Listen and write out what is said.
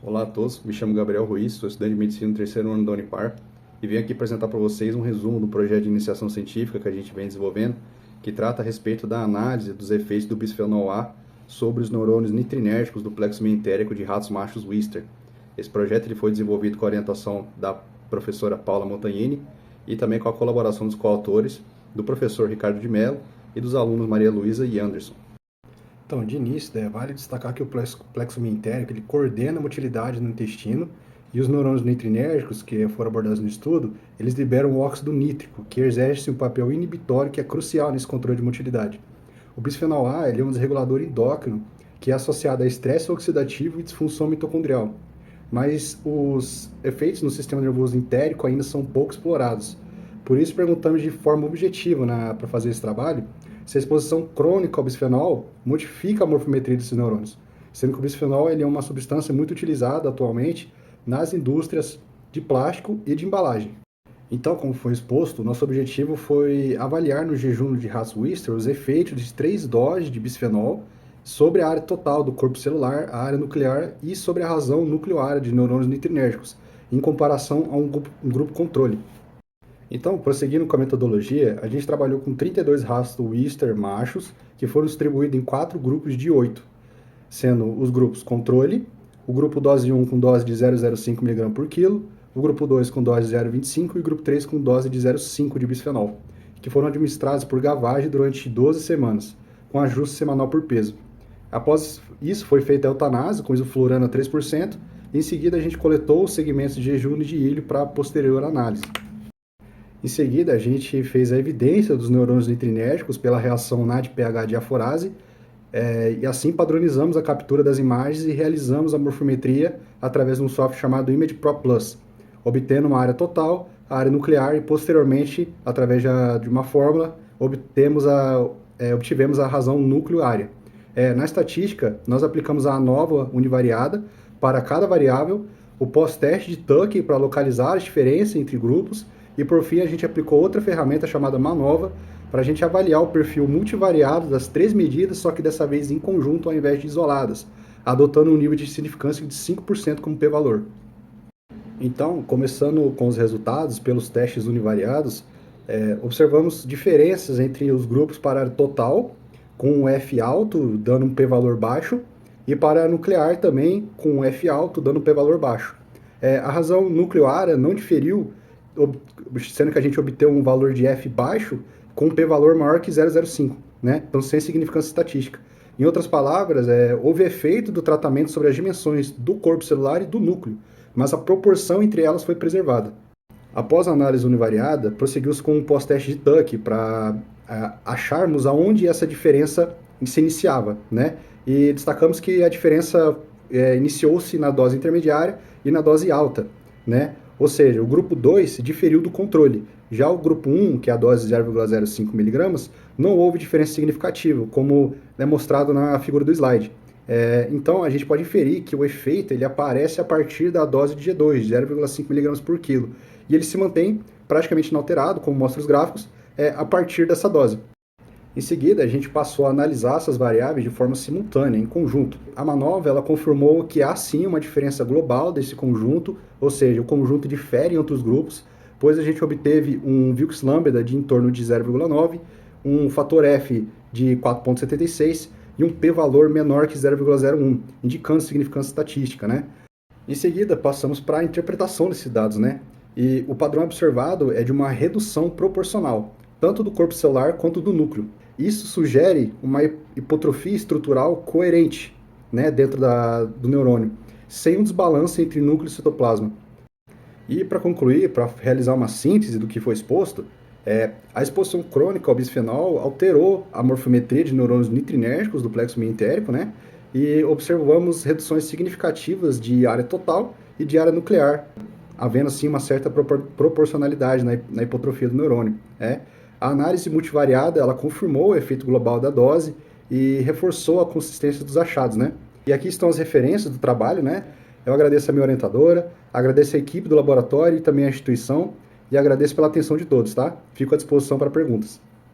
Olá a todos, me chamo Gabriel Ruiz, sou estudante de medicina no terceiro ano da Unipar e vim aqui apresentar para vocês um resumo do projeto de iniciação científica que a gente vem desenvolvendo, que trata a respeito da análise dos efeitos do bisfenol A sobre os neurônios nitrinérgicos do plexo meentérico de ratos machos Wistar. Esse projeto ele foi desenvolvido com a orientação da professora Paula Montagnini e também com a colaboração dos coautores, do professor Ricardo de Mello e dos alunos Maria Luísa e Anderson. Então, de início, vale destacar que o plexo meentérico ele coordena a motilidade no intestino e os neurônios nitrinérgicos, que foram abordados no estudo, eles liberam o óxido nítrico, que exerce um papel inibitório que é crucial nesse controle de motilidade. O bisfenol A ele é um desregulador endócrino que é associado a estresse oxidativo e disfunção mitocondrial, mas os efeitos no sistema nervoso entérico ainda são pouco explorados. Por isso, perguntamos de forma objetiva para fazer esse trabalho se a exposição crônica ao bisfenol modifica a morfometria desses neurônios, sendo que o bisfenol ele é uma substância muito utilizada atualmente nas indústrias de plástico e de embalagem. Então, como foi exposto, nosso objetivo foi avaliar no jejum de ratos Wistar os efeitos de 3 doses de bisfenol sobre a área total do corpo celular, a área nuclear e sobre a razão nuclear de neurônios nitrinérgicos, em comparação a um grupo controle. Então, prosseguindo com a metodologia, a gente trabalhou com 32 ratos Wistar machos, que foram distribuídos em 4 grupos de 8, sendo os grupos controle, o grupo dose 1 com dose de 0,05 mg por quilo, o grupo 2 com dose de 0,25 e o grupo 3 com dose de 0,5 de bisfenol, que foram administrados por gavagem durante 12 semanas, com ajuste semanal por peso. Após isso, foi feita a eutanásia com isoflurana 3%, e em seguida a gente coletou os segmentos de jejum e de ilho para a posterior análise. Em seguida, a gente fez a evidência dos neurônios nitrinérgicos pela reação NADPH diaforase, e assim padronizamos a captura das imagens e realizamos a morfometria através de um software chamado ImagePro Plus, obtendo uma área total, a área nuclear e posteriormente, através de uma fórmula, obtivemos a razão núcleo-área. Na estatística, nós aplicamos a ANOVA univariada para cada variável, o pós-teste de Tuck para localizar as diferenças entre grupos, e por fim a gente aplicou outra ferramenta chamada MANOVA para a gente avaliar o perfil multivariado das 3 medidas, só que dessa vez em conjunto ao invés de isoladas, adotando um nível de significância de 5% como p-valor. Então, começando com os resultados pelos testes univariados, observamos diferenças entre os grupos para a total, com um F alto dando um p-valor baixo, e para a nuclear também com um F alto dando um p-valor baixo. A razão nuclear não diferiu, sendo que a gente obteve um valor de F baixo com um p-valor maior que 0,05, né? Então sem significância estatística. Em outras palavras, houve efeito do tratamento sobre as dimensões do corpo celular e do núcleo, mas a proporção entre elas foi preservada. Após a análise univariada, prosseguiu-se com um pós-teste de Tuck para acharmos aonde essa diferença se iniciava, né? E destacamos que a diferença iniciou-se na dose intermediária e na dose alta, né? Ou seja, o grupo 2 diferiu do controle. Já o grupo 1, que é a dose de 0,05 mg, não houve diferença significativa, como é mostrado na figura do slide. Então, a gente pode inferir que o efeito ele aparece a partir da dose de G2, de 0,5 mg por quilo, e ele se mantém praticamente inalterado, como mostram os gráficos, a partir dessa dose. Em seguida, a gente passou a analisar essas variáveis de forma simultânea, em conjunto. A MANOVA ela confirmou que há sim uma diferença global desse conjunto, ou seja, o conjunto difere em outros grupos, pois a gente obteve um Wilks lambda de em torno de 0,9, um fator F de 4,76 e um p-valor menor que 0,01, indicando significância estatística, né? Em seguida, passamos para a interpretação desses dados, né? E o padrão observado é de uma redução proporcional, tanto do corpo celular quanto do núcleo. Isso sugere uma hipotrofia estrutural coerente, né, dentro do neurônio, sem um desbalanço entre núcleo e citoplasma. E para concluir, para realizar uma síntese do que foi exposto, a exposição crônica ao bisfenol alterou a morfometria de neurônios nitrinérgicos do plexo meentérico, né, e observamos reduções significativas de área total e de área nuclear, havendo assim uma certa proporcionalidade na hipotrofia do neurônio. A análise multivariada ela confirmou o efeito global da dose e reforçou a consistência dos achados, né? E aqui estão as referências do trabalho, né? Eu agradeço a minha orientadora, agradeço a equipe do laboratório e também a instituição, e agradeço pela atenção de todos, tá? Fico à disposição para perguntas.